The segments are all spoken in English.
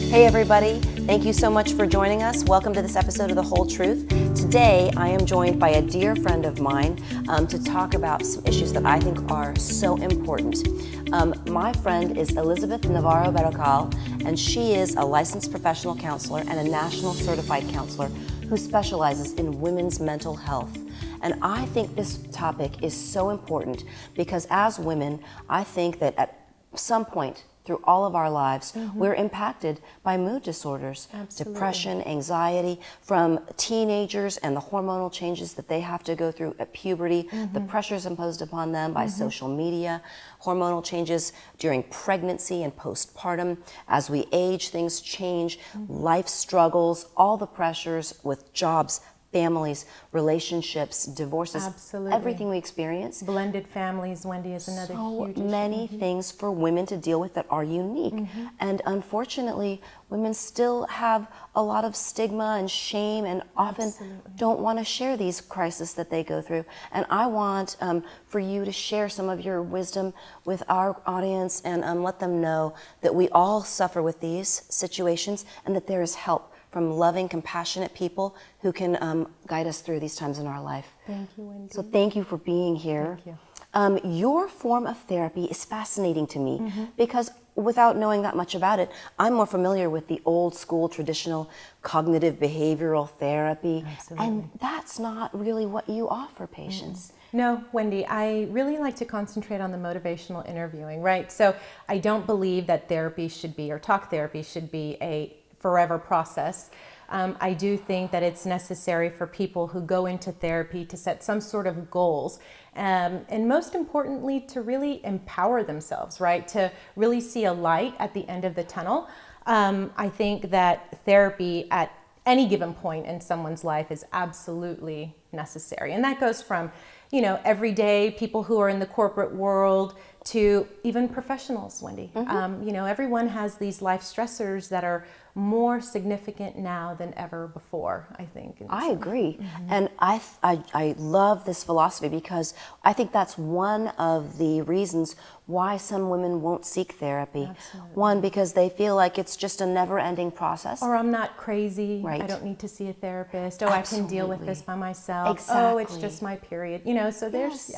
Hey everybody, thank you so much for joining us. Welcome to this episode of The Whole Truth. Today I am joined by a dear friend of mine to talk about some issues that I think are so important. My friend is Elizabeth Navarro Berrocal, and she is a licensed professional counselor and a national certified counselor who specializes in women's mental health. And I think this topic is so important because as women, I think that at some point through all of our lives, we're impacted by mood disorders, depression, anxiety, from teenagers and the hormonal changes that they have to go through at puberty, the pressures imposed upon them by social media, hormonal changes during pregnancy and postpartum. As we age, things change, life struggles, all the pressures with jobs, families, relationships, divorces, everything we experience. Blended families, Wendy, is another huge issue. So many things for women to deal with that are unique. And unfortunately, women still have a lot of stigma and shame and often don't want to share these crises that they go through. And I want for you to share some of your wisdom with our audience and let them know that we all suffer with these situations and that there is help from loving, compassionate people who can guide us through these times in our life. Thank you, Wendy. So thank you for being here. Thank you. Your form of therapy is fascinating to me because without knowing that much about it, I'm more familiar with the old school traditional cognitive behavioral therapy. And that's not really what you offer patients. No, Wendy, I really like to concentrate on the motivational interviewing, right? So I don't believe that therapy should be, or talk therapy should be a forever process. I do think that it's necessary for people who go into therapy to set some sort of goals, and most importantly, to really empower themselves, right? To really see a light at the end of the tunnel. I think that therapy at any given point in someone's life is absolutely necessary. And that goes from, you know, everyday people who are in the corporate world to even professionals, Wendy. You know, everyone has these life stressors that are more significant now than ever before, I think. I agree. And I love this philosophy because I think that's one of the reasons why some women won't seek therapy. One, because they feel like it's just a never-ending process. Or I'm not crazy, I don't need to see a therapist. Oh, I can deal with this by myself. Oh, it's just my period. You know, so there's,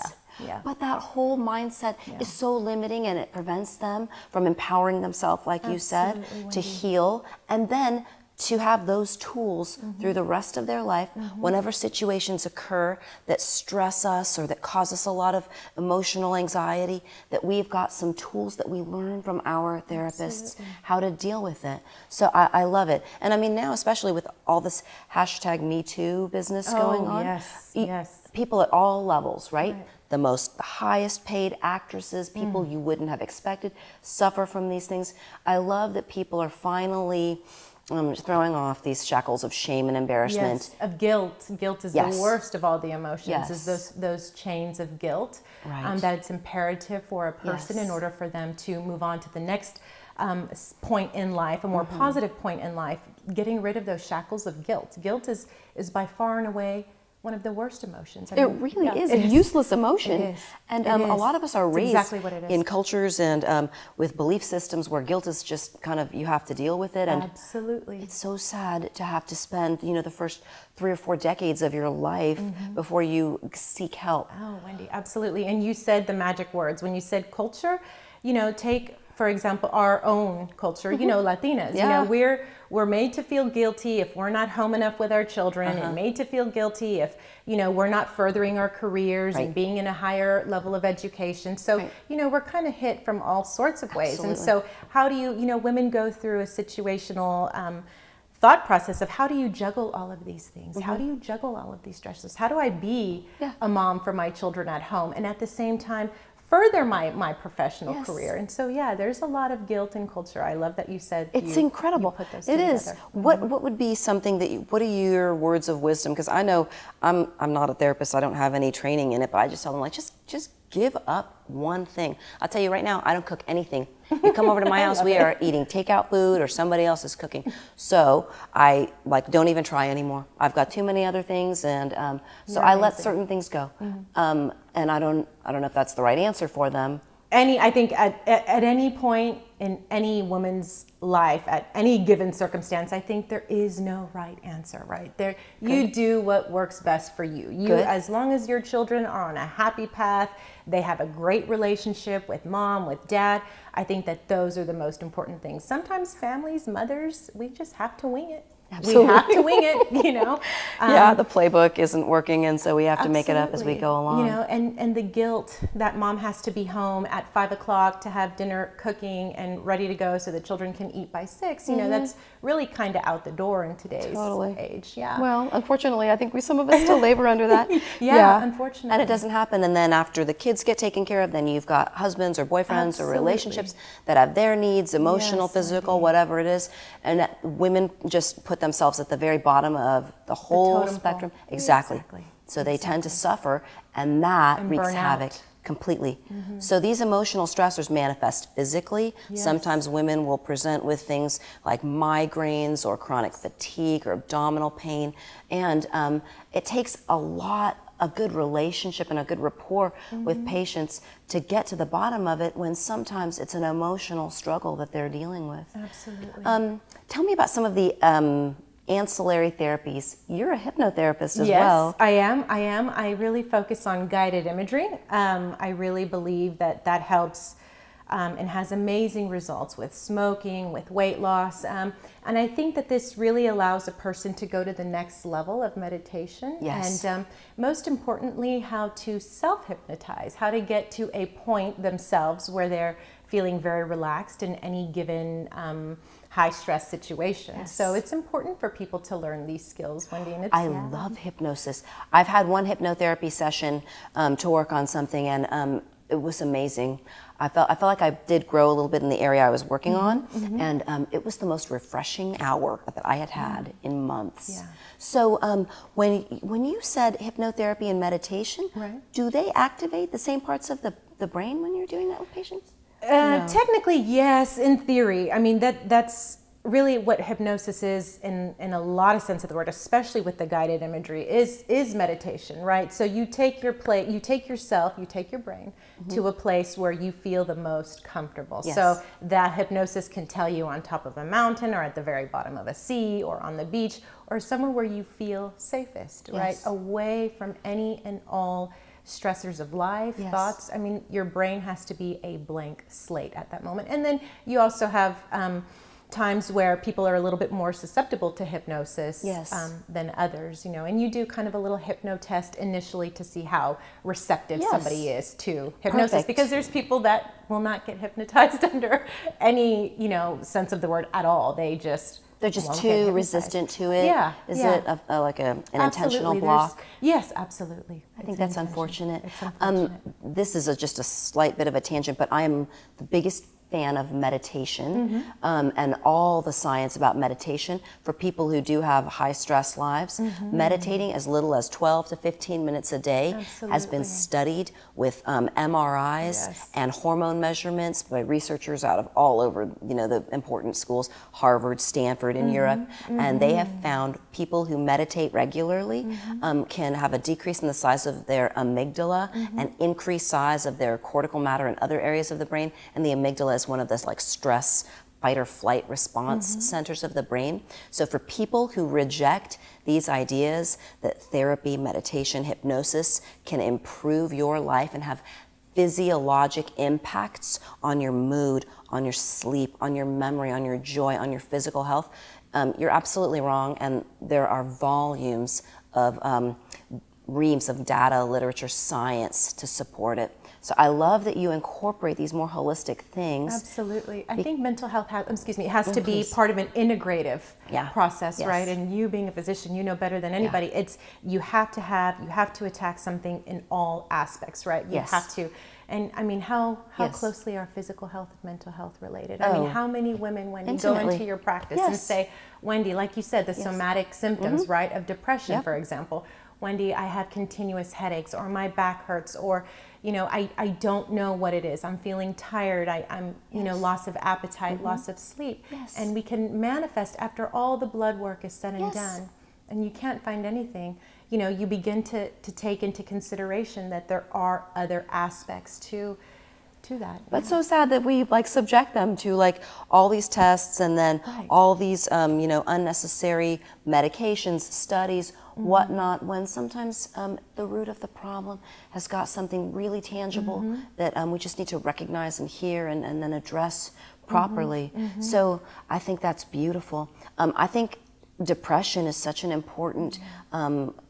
But that whole mindset is so limiting and it prevents them from empowering themselves, like you said, to heal and then to have those tools through the rest of their life whenever situations occur that stress us or that cause us a lot of emotional anxiety, that we've got some tools that we learn from our therapists how to deal with it. So I love it. And I mean now, especially with all this hashtag Me Too business going on, people at all levels, right? The highest paid actresses, people you wouldn't have expected, suffer from these things. I love that people are finally throwing off these shackles of shame and embarrassment. Yes, of guilt. Guilt is the worst of all the emotions, is those chains of guilt. That it's imperative for a person in order for them to move on to the next point in life, a more positive point in life, getting rid of those shackles of guilt. Guilt is by far and away one of the worst emotions. It really is a useless emotion. It is. And a lot of us are raised in cultures and with belief systems where guilt is just kind of, you have to deal with it. And it's so sad to have to spend, you know, the first 3 or 4 decades of your life before you seek help. Oh, Wendy, absolutely. And you said the magic words. When you said culture, you know, take, for example, our own culture, you know, Latinas, you know, we're made to feel guilty if we're not home enough with our children and made to feel guilty if, you know, we're not furthering our careers and being in a higher level of education. So, you know, we're kind of hit from all sorts of ways. And so how do you know, women go through a situational thought process of how do you juggle all of these things? How do you juggle all of these stresses? How do I be a mom for my children at home and at the same time further my professional career? And so there's a lot of guilt in culture. I love that you said it's incredible. You put those it together. Is what would be something that what are your words of wisdom? Because I know I'm not a therapist, I don't have any training in it, but I just tell them, like, just give up one thing. I'll tell you right now, I don't cook anything. You come over to my house, we are eating takeout food or somebody else is cooking. So I don't even try anymore. I've got too many other things, and so I let certain things go. And I don't know if that's the right answer for them, I think at any point in any woman's life, at any given circumstance, I think there is no right answer, right? There, you do what works best for you. As long as your children are on a happy path, they have a great relationship with mom, with dad, I think that those are the most important things. Sometimes families, mothers, we just have to wing it. Absolutely. We have to wing it, you know. Yeah, the playbook isn't working, and so we have to make it up as we go along. You know, and the guilt that mom has to be home at 5 o'clock to have dinner cooking and ready to go so the children can eat by 6. You know, that's really kind of out the door in today's age. Yeah. Well, unfortunately, I think some of us still labor under that. Yeah, unfortunately. And it doesn't happen. And then after the kids get taken care of, then you've got husbands or boyfriends or relationships that have their needs, emotional, physical, whatever it is. And women just put themselves at the very bottom of the whole spectrum. Exactly. So they tend to suffer, and that wreaks havoc completely. So these emotional stressors manifest physically. Sometimes women will present with things like migraines or chronic fatigue or abdominal pain. And it takes a good relationship and a good rapport with patients to get to the bottom of it, when sometimes it's an emotional struggle that they're dealing with. Absolutely. Tell me about some of the ancillary therapies. You're a hypnotherapist as well. Yes, I am. I really focus on guided imagery. I really believe that helps and has amazing results with smoking, with weight loss. And I think that this really allows a person to go to the next level of meditation. Yes. And most importantly, how to self-hypnotize, how to get to a point themselves where they're feeling very relaxed in any given high stress situation. So it's important for people to learn these skills, Wendy. And I love hypnosis. I've had one hypnotherapy session to work on something, and it was amazing. I felt like I did grow a little bit in the area I was working on, and it was the most refreshing hour that I had in months. So when you said hypnotherapy and meditation, do they activate the same parts of the brain when you're doing that with patients? No. Technically, yes, in theory. I mean, that's really what hypnosis is in a lot of sense of the word, especially with the guided imagery, is meditation, right? So you take your brain to a place where you feel the most comfortable. So that hypnosis can tell you on top of a mountain, or at the very bottom of a sea, or on the beach, or somewhere where you feel safest, right? Away from any and all stressors of life, thoughts. I mean, your brain has to be a blank slate at that moment. And then you also have times where people are a little bit more susceptible to hypnosis than others, you know, and you do kind of a little hypno test initially to see how receptive somebody is to hypnosis, because there's people that will not get hypnotized under any, you know, sense of the word at all. They're just too resistant to it. Is it like an intentional block? Yes, absolutely. I think that's unfortunate. This is just a slight bit of a tangent, but I am the biggest fan of meditation and all the science about meditation for people who do have high stress lives. Meditating as little as 12 to 15 minutes a day has been studied with MRIs and hormone measurements by researchers out of all over, you know, the important schools, Harvard, Stanford in Europe, and they have found people who meditate regularly can have a decrease in the size of their amygdala and increased size of their cortical matter in other areas of the brain, and the amygdala is one of those like stress fight or flight response centers of the brain. So for people who reject these ideas that therapy, meditation, hypnosis can improve your life and have physiologic impacts on your mood, on your sleep, on your memory, on your joy, on your physical health, you're absolutely wrong. And there are volumes of reams of data, literature, science to support it. So I love that you incorporate these more holistic things. Absolutely. I think mental health has to be part of an integrative process, right? And you being a physician, you know better than anybody. It's you have to attack something in all aspects, right? You have to. And I mean, how closely are physical health and mental health related? I mean, how many women, when you go into your practice and say, Wendy, like you said, the somatic symptoms, right, of depression, for example, Wendy, I have continuous headaches, or my back hurts, or, you know, I don't know what it is. I'm feeling tired. I'm you know, loss of appetite, loss of sleep. And we can manifest after all the blood work is said and done, and you can't find anything. You know, you begin to take into consideration that there are other aspects to to that. But so sad that we like subject them to like all these tests and then all these unnecessary medications, studies, whatnot, when sometimes the root of the problem has got something really tangible that we just need to recognize and hear and then address properly. So I think that's beautiful. I think depression is such an important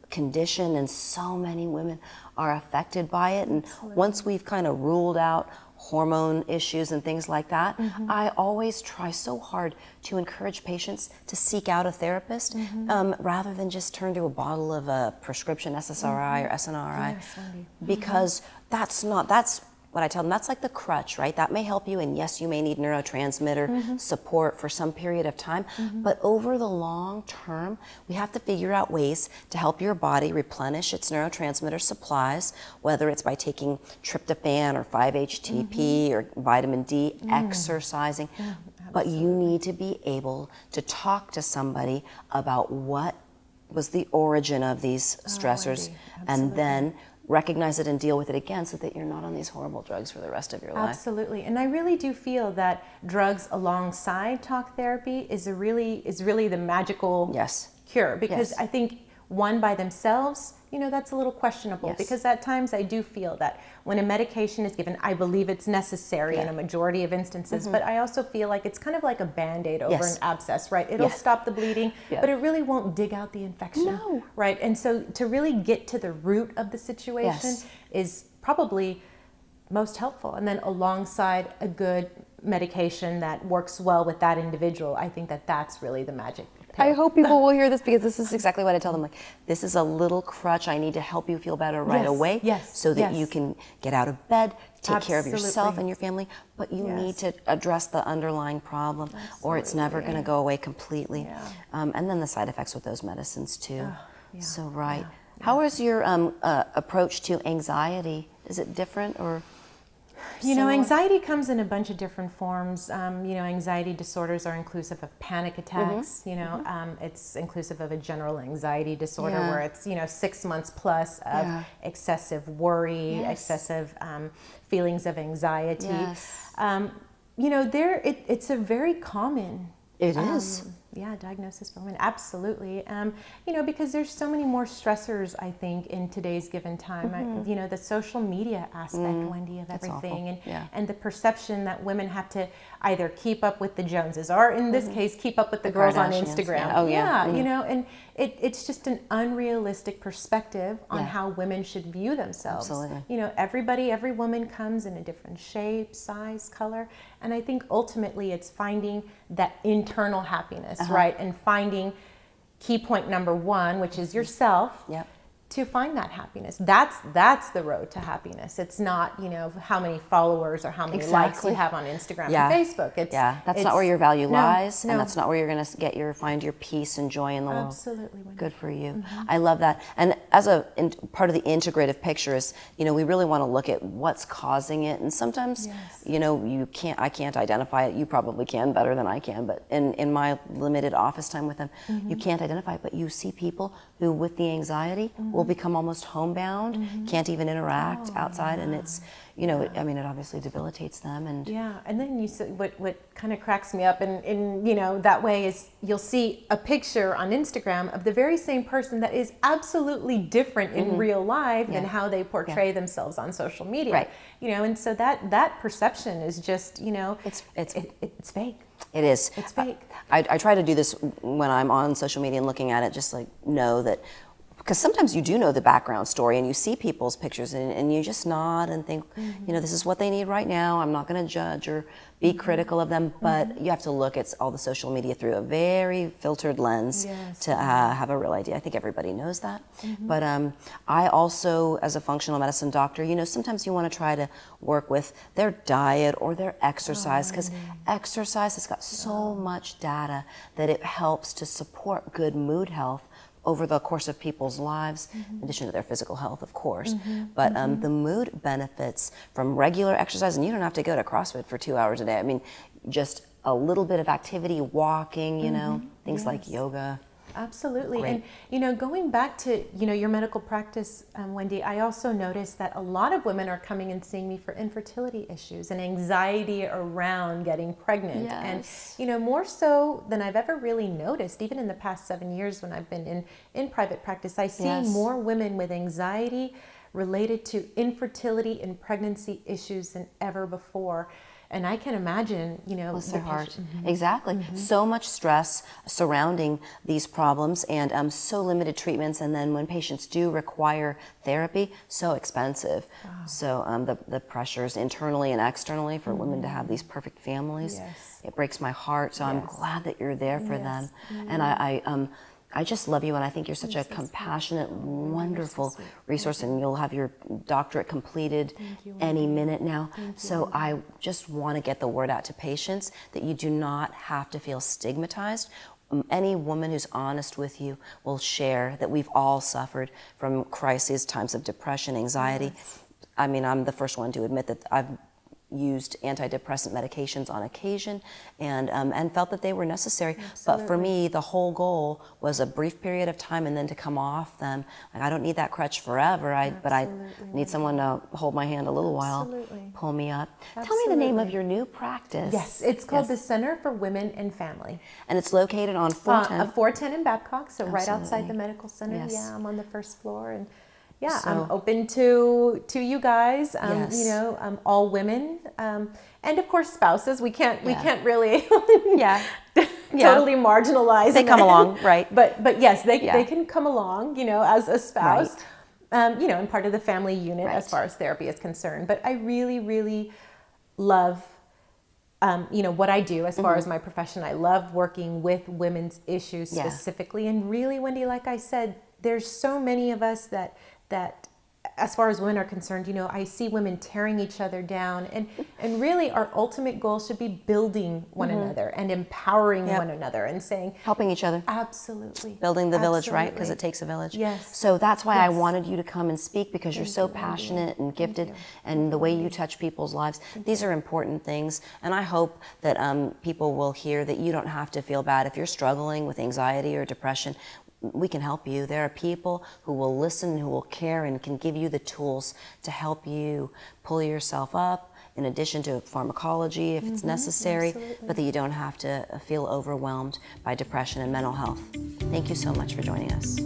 condition, and so many women are affected by it. And once we've kind of ruled out hormone issues and things like that, I always try so hard to encourage patients to seek out a therapist rather than just turn to a bottle of a prescription SSRI or SNRI, because that's what I tell them. That's like the crutch, right? That may help you, and yes, you may need neurotransmitter support for some period of time, but over the long term, we have to figure out ways to help your body replenish its neurotransmitter supplies, whether it's by taking tryptophan or 5-HTP or vitamin D, exercising, but you need to be able to talk to somebody about what was the origin of these stressors, and then recognize it and deal with it again, so that you're not on these horrible drugs for the rest of your life. Absolutely. And I really do feel that drugs alongside talk therapy is really the magical cure, because I think one by themselves, that's a little questionable, because at times I do feel that when a medication is given, I believe it's necessary in a majority of instances, but I also feel like it's kind of like a Band-Aid over an abscess, right? It'll stop the bleeding, but it really won't dig out the infection, right? And so to really get to the root of the situation is probably most helpful. And then alongside a good medication that works well with that individual, I think that that's really the magic. I hope people will hear this, because this is exactly what I tell them. Like, this is a little crutch. I need to help you feel better right away, so that you can get out of bed, take care of yourself and your family. But you need to address the underlying problem, or it's never going to go away completely. And then the side effects with those medicines too. So how is your approach to anxiety? Is it different or? Anxiety comes in a bunch of different forms. Anxiety disorders are inclusive of panic attacks. It's inclusive of a general anxiety disorder where it's, 6 months plus of excessive worry, excessive feelings of anxiety. It's a very common. It is. Diagnosis for women, absolutely. Because there's so many more stressors, I think, in today's given time. The social media aspect, Wendy, of everything, and the perception that women have to either keep up with the Joneses, or in this case, keep up with the girls on Instagram. And it's just an unrealistic perspective on how women should view themselves. Absolutely. Every woman comes in a different shape, size, color, and I think ultimately it's finding that internal happiness. Right, and finding key point number one, which is yourself, to find that happiness. That's the road to happiness. It's not, how many followers or how many likes you have on Instagram and Facebook. That's not where your value lies, and that's not where you're going to find your peace and joy in the world. Absolutely. Good for you. I love that. And as part of the integrative picture is, we really want to look at what's causing it. And sometimes, I can't identify it. You probably can better than I can, but in my limited office time with them, you can't identify it. But you see people who, with the anxiety, will become almost homebound, can't even interact outside, and it's, it obviously debilitates them. And and then you see what kind of cracks me up in that way is you'll see a picture on Instagram of the very same person that is absolutely different in real life than how they portray themselves on social media. And so that perception is just, it's fake. It is. It's fake. I try to do this when I'm on social media and looking at it, just like know that, because sometimes you do know the background story and you see people's pictures and you just nod and think, this is what they need right now. I'm not going to judge or be critical of them, but you have to look at all the social media through a very filtered lens to have a real idea. I think everybody knows that. But I also, as a functional medicine doctor, sometimes you want to try to work with their diet or their exercise, because exercise has got so much data that it helps to support good mood health over the course of people's lives, in addition to their physical health, of course. But the mood benefits from regular exercise, and you don't have to go to CrossFit for 2 hours a day. I mean, just a little bit of activity, walking, things like yoga. Absolutely. Great. And, going back to, your medical practice, Wendy, I also noticed that a lot of women are coming and seeing me for infertility issues and anxiety around getting pregnant. Yes. And, more so than I've ever really noticed, even in the past 7 years when I've been in private practice, I see Yes. more women with anxiety related to infertility and pregnancy issues than ever before. And I can imagine, Bless their the heart. patient- Exactly. So much stress surrounding these problems and so limited treatments. And then when patients do require therapy, so expensive. So the pressures internally and externally for women to have these perfect families, Yes. it breaks my heart. So I'm Yes. glad that you're there for them. Yes. And I just love you, and I think you're such a compassionate, wonderful resource, and you'll have your doctorate completed any minute now. So I just want to get the word out to patients that you do not have to feel stigmatized. Any woman who's honest with you will share that we've all suffered from crises, times of depression, anxiety. I mean, I'm the first one to admit that I've used antidepressant medications on occasion and felt that they were necessary. But for me, the whole goal was a brief period of time and then to come off them. Like, I don't need that crutch forever, but I need someone to hold my hand a little while, pull me up. Tell me the name of your new practice. Yes, it's called the Center for Women and Family. And it's located on 410. 410 in Babcock, so right outside Absolutely. the medical center. Yes. Yeah, I'm on the first floor, and yeah, So- I'm open to you guys. Yes. All women, and of course spouses. We can't really Yeah. totally marginalize. They them. come along, right. But yes, they Yeah. can come along. As a spouse. Right. And part of the family unit Right. as far as therapy is concerned. But I really, really love what I do as far as my profession. I love working with women's issues Yeah. specifically. And really, Wendy, like I said, there's so many of us that as far as women are concerned, I see women tearing each other down. And really our ultimate goal should be building one another and empowering one another and saying, Helping each other. absolutely. Building the village, right? Because Absolutely. it takes a village. Yes. So that's why I Yes. wanted you to come and speak, because you're so passionate and gifted, and the way you touch people's lives. These are important things, and I hope that people will hear that you don't have to feel bad if you're struggling with anxiety or depression. We can help you. There are people who will listen, who will care, and can give you the tools to help you pull yourself up, in addition to pharmacology if it's necessary, but that you don't have to feel overwhelmed by depression and mental health. Thank you so much for joining us.